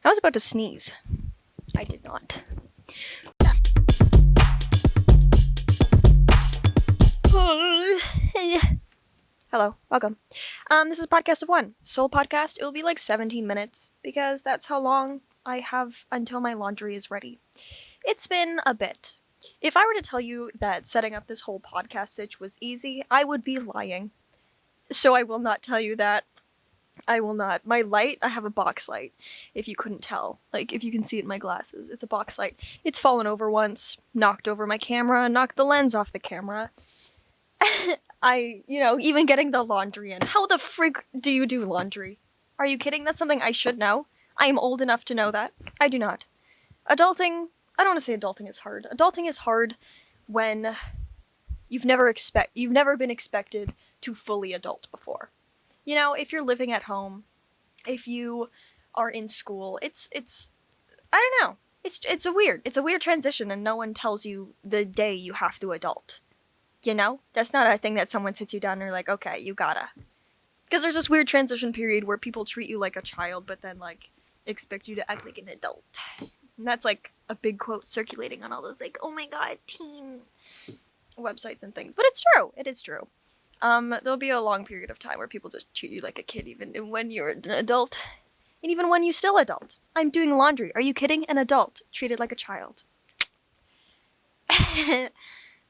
I was about to sneeze. I did not. Hello, welcome. This is Podcast of One, Soul Podcast. It will be like 17 minutes, because that's how long I have until my laundry is ready. It's been a bit. If I were to tell you that setting up this whole podcast sitch was easy, I would be lying. So I will not tell you that. I will not. My light, I have a box light, if you couldn't tell. Like, if you can see it in my glasses. It's a box light. It's fallen over once, knocked over my camera, knocked the lens off the camera. Even getting the laundry in. How the frig do you do laundry? Are you kidding? That's something I should know. I am old enough to know that. I do not. Adulting, I don't want to say adulting is hard. Adulting is hard when you've never been expected to fully adult before. You know, if you're living at home, if you are in school, it's I don't know. It's a weird transition, and no one tells you the day you have to adult. You know? That's not a thing that someone sits you down and you're like, okay, you gotta. Because there's this weird transition period where people treat you like a child, but then, like, expect you to act like an adult. And that's, like, a big quote circulating on all those, like, oh my god, teen websites and things. But it's true. It is true. There'll be a long period of time where people just treat you like a kid, even when you're an adult. And even when you're still adult. I'm doing laundry. Are you kidding? An adult. Treated like a child. I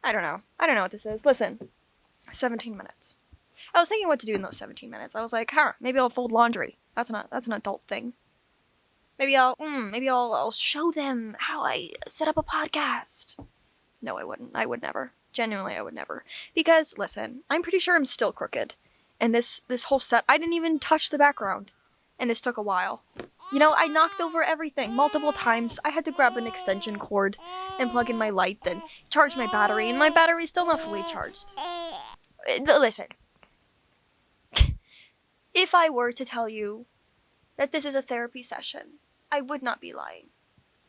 don't know what this is. Listen. 17 minutes. I was thinking what to do in those 17 minutes. I was like, maybe I'll fold laundry. That's an adult thing. Maybe I'll show them how I set up a podcast. No, I wouldn't. I would never. Genuinely, I would never. Because, listen, I'm pretty sure I'm still crooked. And this whole set, I didn't even touch the background. And this took a while. You know, I knocked over everything multiple times. I had to grab an extension cord and plug in my light and charge my battery. And my battery's still not fully charged. Listen. If I were to tell you that this is a therapy session, I would not be lying.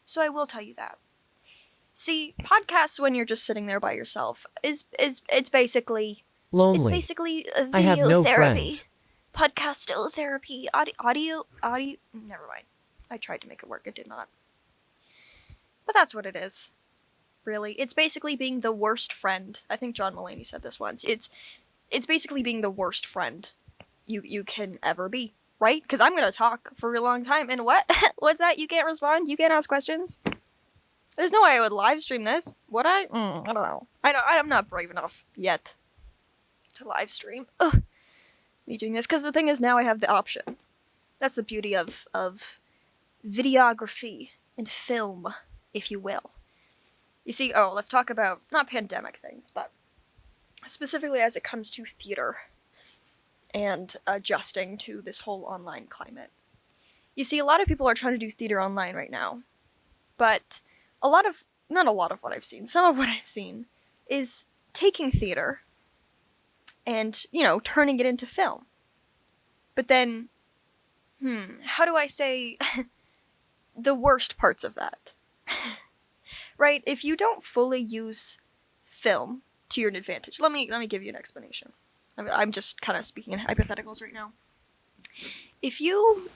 So I will tell you that. See, podcasts when you're just sitting there by yourself it's basically lonely. It's basically a video I have no therapy. friends. Podcast therapy. Audio never mind. I tried to make it work, it did not. But that's what it is. Really. It's basically being the worst friend. I think John Mulaney said this once. It's basically being the worst friend you can ever be. Right? Because I'm gonna talk for a long time. And what? What's that? You can't respond? You can't ask questions? There's no way I would live stream this. Would I? I don't know. I'm not brave enough yet to live stream. Ugh. Me doing this. Because the thing is, now I have the option. That's the beauty of videography and film, if you will. You see, let's talk about, not pandemic things, but specifically as it comes to theater and adjusting to this whole online climate. You see, a lot of people are trying to do theater online right now, but not a lot of what I've seen, some of what I've seen is taking theater and, turning it into film. But then, how do I say the worst parts of that? Right? If you don't fully use film to your advantage, let me give you an explanation. I'm just kind of speaking in hypotheticals right now. If you,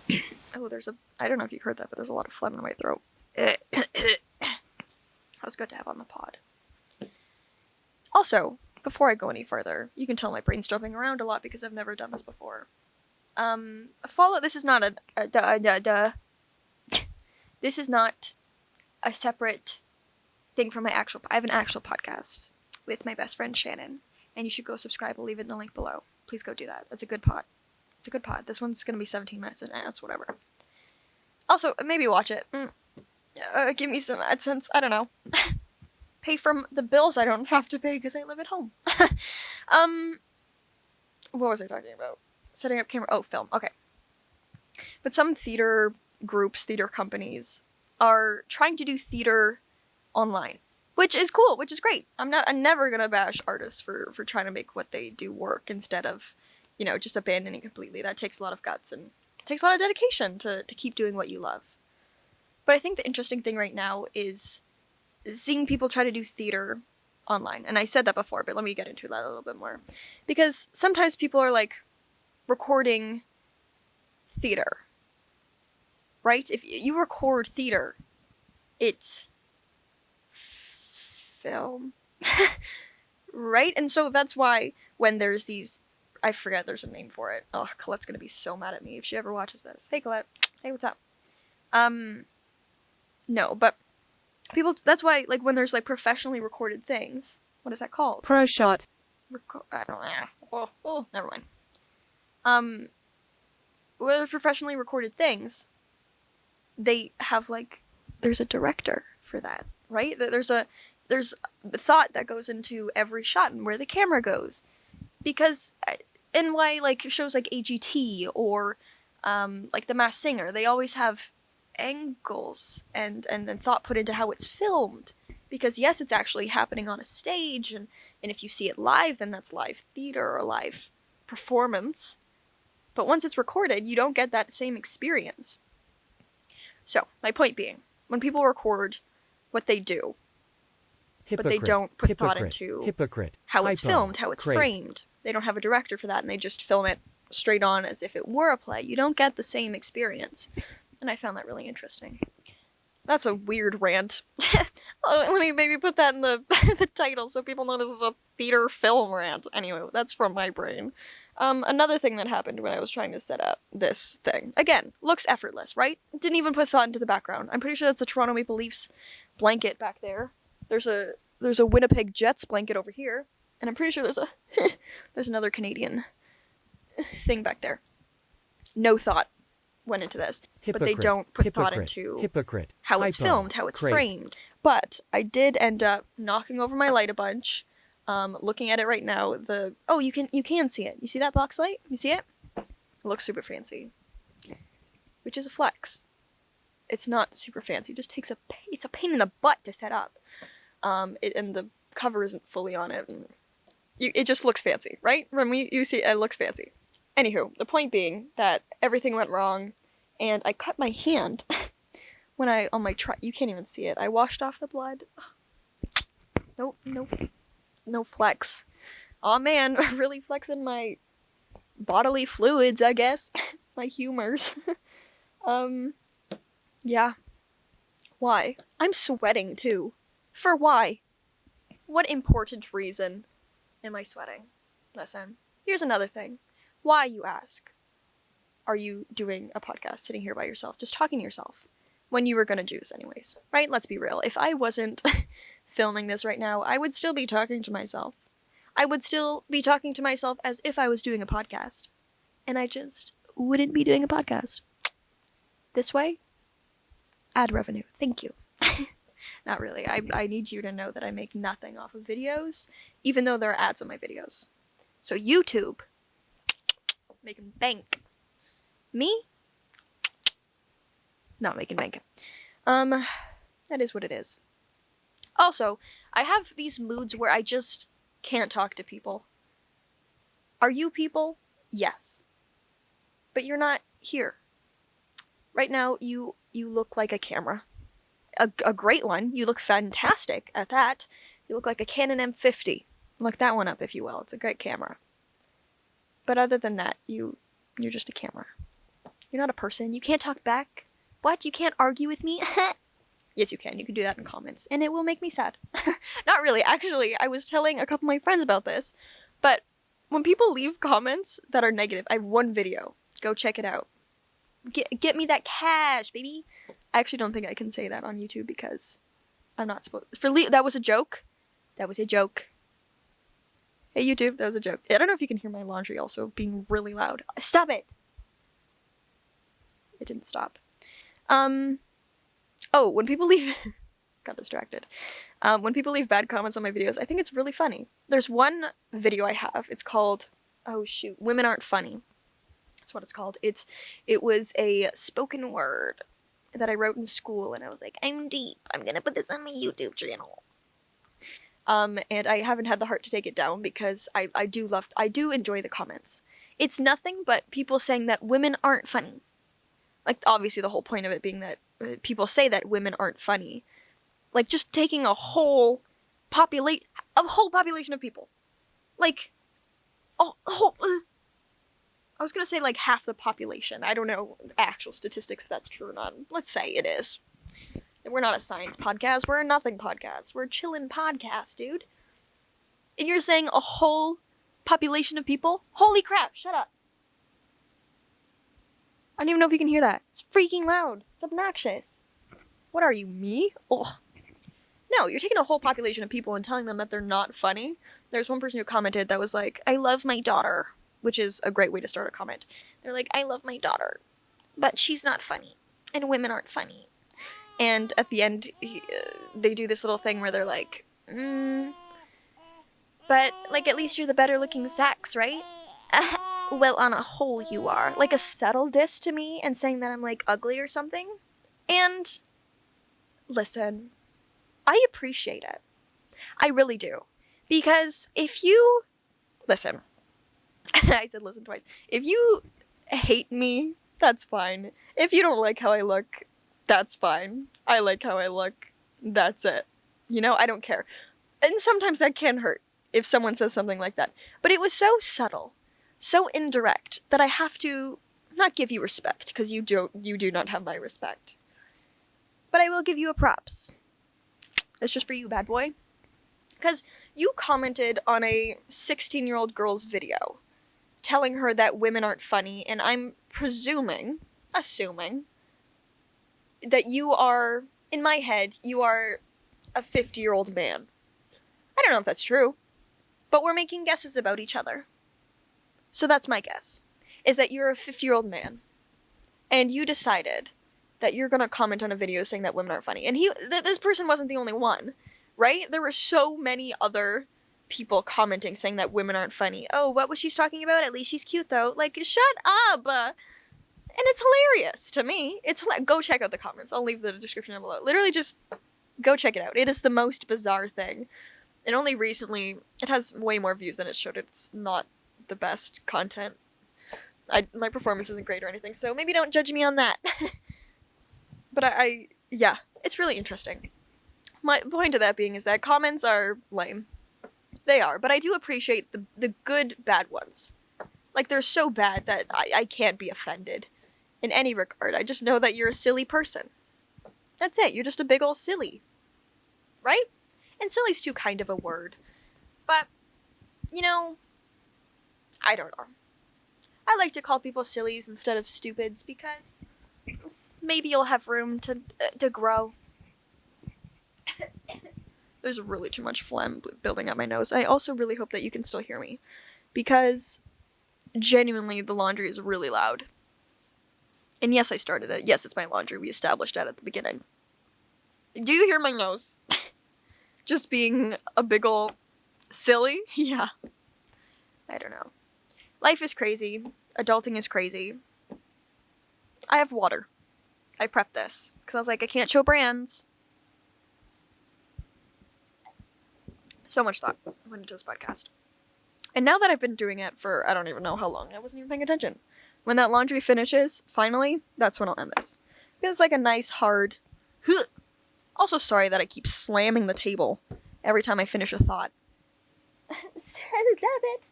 I don't know if you heard that, but there's a lot of phlegm in my throat. That was good to have on the pod. Also, before I go any further, you can tell my brain's jumping around a lot because I've never done this before. This is not this is not a separate thing from I have an actual podcast with my best friend Shannon, and you should go subscribe. I'll leave it in the link below. Please go do that. That's a good pod. It's a good pod. This one's gonna be 17 minutes, and that's whatever. Also, maybe watch it. Give me some AdSense. I don't know. Pay from the bills I don't have to pay because I live at home. What was I talking about? Setting up camera. Oh, film. Okay. But some theater groups, theater companies, are trying to do theater online, which is cool, which is great. I'm never gonna bash artists for trying to make what they do work instead of, just abandoning completely. That takes a lot of guts and it takes a lot of dedication to keep doing what you love. But I think the interesting thing right now is seeing people try to do theater online. And I said that before, but let me get into that a little bit more. Because sometimes people are, recording theater. right? If you record theater, it's film. Right? And so that's why when there's these, I forget there's a name for it. Oh, Colette's gonna be so mad at me if she ever watches this. Hey, Colette. Hey, what's up? No, but people, that's why, like, when there's, like, professionally recorded things, what is that called? Pro shot. I don't know. Oh, never mind. When there's professionally recorded things, they have, like, there's a director for that, right? There's thought that goes into every shot and where the camera goes. Because, and why, like, shows like AGT or, like, The Masked Singer, they always have angles and then thought put into how it's filmed. Because, yes, it's actually happening on a stage, and if you see it live, then that's live theater or live performance. But once it's recorded, you don't get that same experience. So, my point being, when people record what they do, but they don't put thought into how it's filmed, how it's framed. They don't have a director for that, and they just film it straight on as if it were a play. You don't get the same experience. And I found that really interesting. That's a weird rant. Let me maybe put that in the, the title so people know this is a theater film rant. Anyway, that's from my brain. Another thing that happened when I was trying to set up this thing. Again, looks effortless, right? Didn't even put thought into the background. I'm pretty sure that's a Toronto Maple Leafs blanket back there. There's a Winnipeg Jets blanket over here. And I'm pretty sure there's another Canadian thing back there. No thought went into this, but they don't put thought into how it's filmed, how it's framed. But I did end up knocking over my light a bunch. Looking at it right now, you can see it. You see that box light? You see it? It looks super fancy, which is a flex. It's not super fancy. It just takes it's a pain in the butt to set up. And the cover isn't fully on it. And it just looks fancy, right? When you see it, it looks fancy. Anywho, the point being that everything went wrong, and I cut my hand when on my you can't even see it. I washed off the blood. No flex. Aw man, really flexing my bodily fluids, I guess. My humors. Yeah. Why? I'm sweating too. For why? What important reason am I sweating? Listen, here's another thing. Why, you ask, are you doing a podcast sitting here by yourself, just talking to yourself, when you were going to do this anyways, right? Let's be real. If I wasn't filming this right now, I would still be talking to myself. I would still be talking to myself as if I was doing a podcast. And I just wouldn't be doing a podcast. This way, ad revenue. Thank you. Not really. I need you to know that I make nothing off of videos, even though there are ads on my videos. So YouTube, making bank. Me? Not making bank. That is what it is. Also, I have these moods where I just can't talk to people. Are you people? Yes. But you're not here. Right now, you look like a camera. A great one. You look fantastic at that. You look like a Canon M50. Look that one up, if you will. It's a great camera. But other than that, you're just a camera. You're not a person. You can't talk back. What? You can't argue with me? Yes, you can. You can do that in comments. And it will make me sad. Not really. Actually, I was telling a couple of my friends about this. But when people leave comments that are negative, I have one video. Go check it out. Get me that cash, baby. I actually don't think I can say that on YouTube because I'm not supposed... that was a joke. That was a joke. Hey, YouTube, that was a joke. I don't know if you can hear my laundry also being really loud. Stop it! It didn't stop. Oh, when people leave... got distracted. When people leave bad comments on my videos, I think it's really funny. There's one video I have. It's called... Oh, shoot. Women Aren't Funny. That's what it's called. It was a spoken word that I wrote in school, and I was like, I'm deep. I'm gonna put this on my YouTube channel. And I haven't had the heart to take it down because I do enjoy the comments. It's nothing but people saying that women aren't funny. Like, obviously the whole point of it being that people say that women aren't funny. Like, just taking a whole population of people. Like, I was gonna say like half the population. I don't know actual statistics if that's true or not. Let's say it is. We're not a science podcast. We're a nothing podcast. We're a chillin' podcast, dude. And you're saying a whole population of people? Holy crap, shut up. I don't even know if you can hear that. It's freaking loud. It's obnoxious. What are you, me? Ugh. No, you're taking a whole population of people and telling them that they're not funny. There's one person who commented that was like, I love my daughter, which is a great way to start a comment. They're like, I love my daughter, but she's not funny, and women aren't funny. And at the end, they do this little thing where they're like, but, like, at least you're the better looking sex, right? Well, on a whole, you are. Like a subtle diss to me and saying that I'm, like, ugly or something. And, listen, I appreciate it. I really do. Because if you... Listen. I said listen twice. If you hate me, that's fine. If you don't like how I look, that's fine. I like how I look. That's it. You know, I don't care. And sometimes that can hurt if someone says something like that. But it was so subtle, so indirect, that I have to not give you respect, because you do not have my respect. But I will give you a props. It's just for you, bad boy. Because you commented on a 16-year-old girl's video telling her that women aren't funny, and I'm assuming, that you are, in my head, you are a 50-year-old man. I don't know if that's true, but we're making guesses about each other. So that's my guess, is that you're a 50-year-old man, and you decided that you're gonna comment on a video saying that women aren't funny. And this person wasn't the only one, right? There were so many other people commenting saying that women aren't funny. Oh, what was she talking about? At least she's cute, though. Like, shut up! And it's hilarious to me. Go check out the comments. I'll leave the description down below. Literally just go check it out. It is the most bizarre thing. And only recently, it has way more views than it should. It's not the best content. My performance isn't great or anything, so maybe don't judge me on that. But yeah, it's really interesting. My point of that being is that comments are lame. They are, but I do appreciate the good bad ones. Like, they're so bad that I can't be offended in any regard. I just know that you're a silly person. That's it. You're just a big ol' silly. Right? And silly's too kind of a word. But, you know, I don't know. I like to call people sillies instead of stupids because maybe you'll have room to grow. There's really too much phlegm building up my nose. I also really hope that you can still hear me, because genuinely the laundry is really loud. And yes, I started it. Yes, it's my laundry. We established that at the beginning. Do you hear my nose? Just being a big ol' silly? Yeah. I don't know. Life is crazy. Adulting is crazy. I have water. I prepped this, because I was like, I can't show brands. So much thought went into this podcast. And now that I've been doing it for I don't even know how long, I wasn't even paying attention. When that laundry finishes, finally, that's when I'll end this. It's like a nice, hard... Also, sorry that I keep slamming the table every time I finish a thought. Stop it.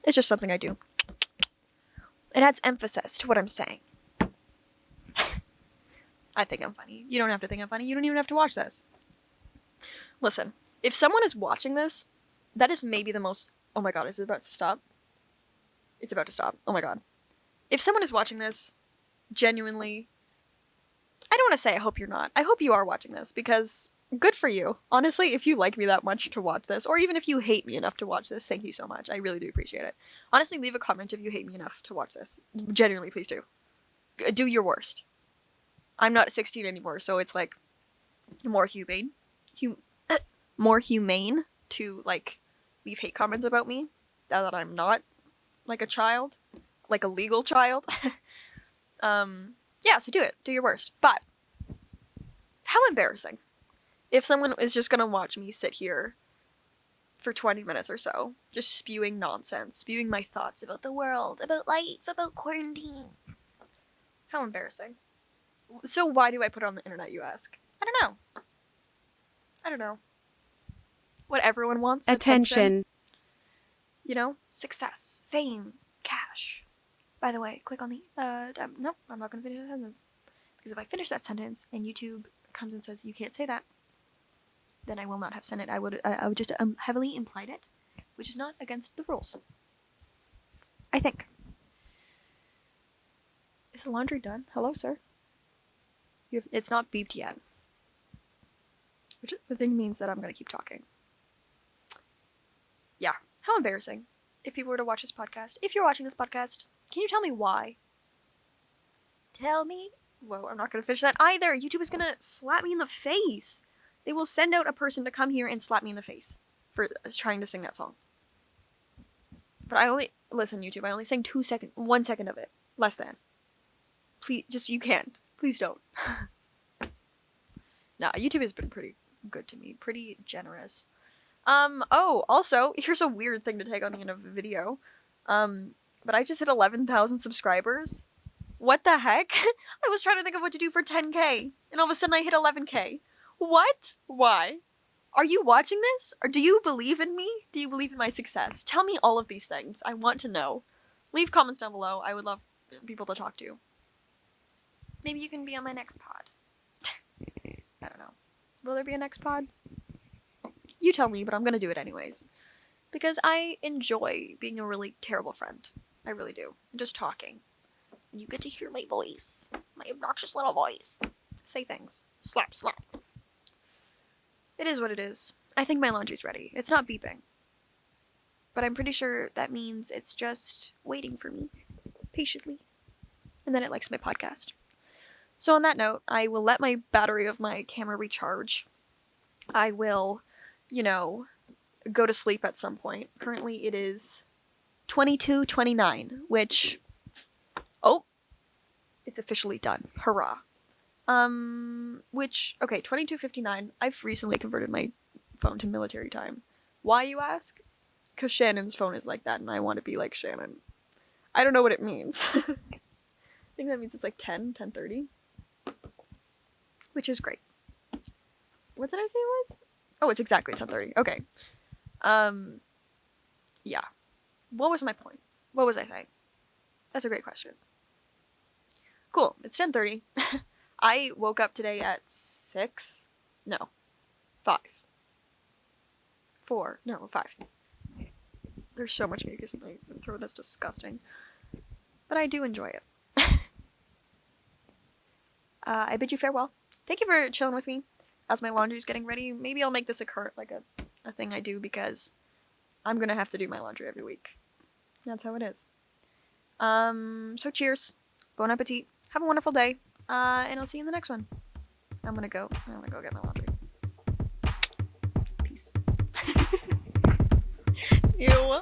It's just something I do. It adds emphasis to what I'm saying. I think I'm funny. You don't have to think I'm funny. You don't even have to watch this. Listen, if someone is watching this, that is maybe the most... Oh my god, is it about to stop? It's about to stop. Oh my god. If someone is watching this, genuinely... I don't want to say I hope you're not. I hope you are watching this, because good for you. Honestly, if you like me that much to watch this, or even if you hate me enough to watch this, thank you so much. I really do appreciate it. Honestly, leave a comment if you hate me enough to watch this. Genuinely, please do. Do your worst. I'm not 16 anymore, so it's like more humane. More humane to, like, leave hate comments about me, now that I'm not, like, a child. Like a legal child. Yeah, so do it. Do your worst. But, how embarrassing. If someone is just gonna watch me sit here for 20 minutes or so, just spewing nonsense, spewing my thoughts about the world, about life, about quarantine. How embarrassing. So why do I put it on the internet, you ask? I don't know. What everyone wants. Attention. You know? Success. Fame. Cash. By the way, click on the, nope, I'm not gonna finish that sentence. Because if I finish that sentence and YouTube comes and says, you can't say that, then I will not have said it. I would just heavily implied it, which is not against the rules. I think. Is the laundry done? Hello, sir? It's not beeped yet. Which the thing means that I'm gonna keep talking. Yeah. How embarrassing. If people were to watch this podcast. If you're watching this podcast, can you tell me why? Tell me. Whoa, I'm not gonna finish that either. YouTube is gonna slap me in the face. They will send out a person to come here and slap me in the face for trying to sing that song. But listen, YouTube, I only sang 1 second of it. Less than. Please, you can't. Please don't. Nah, YouTube has been pretty good to me. Pretty generous. Oh, also, here's a weird thing to take on the end of a video. But I just hit 11,000 subscribers. What the heck? I was trying to think of what to do for 10K, and all of a sudden I hit 11K. What? Why? Are you watching this? Or do you believe in me? Do you believe in my success? Tell me all of these things. I want to know. Leave comments down below. I would love people to talk to. Maybe you can be on my next pod. I don't know. Will there be a next pod? You tell me, but I'm gonna do it anyways. Because I enjoy being a really terrible friend. I really do. And just talking. And you get to hear my voice. My obnoxious little voice. Say things. Slap, slap. It is what it is. I think my laundry's ready. It's not beeping. But I'm pretty sure that means it's just waiting for me. Patiently. And then it likes my podcast. So on that note, I will let my battery of my camera recharge. I will, go to sleep at some point. Currently it is 22:29, which, it's officially done. Hurrah. 22:59, I've recently converted my phone to military time. Why, you ask? Because Shannon's phone is like that, and I want to be like Shannon. I don't know what it means. I think that means it's like 10:30. Which is great. What did I say it was? Oh, it's exactly 10:30. Okay. Yeah. What was my point? What was I saying? That's a great question. Cool. It's 10:30. I woke up today at 6. No. 5. 4. No, 5. There's so much mucus in my throat. That's disgusting. But I do enjoy it. I bid you farewell. Thank you for chilling with me as my laundry's getting ready. Maybe I'll make this a thing I do because I'm gonna have to do my laundry every week. That's how it is. So cheers. Bon appetit. Have a wonderful day. And I'll see you in the next one. I'm gonna go get my laundry. Peace. Ew.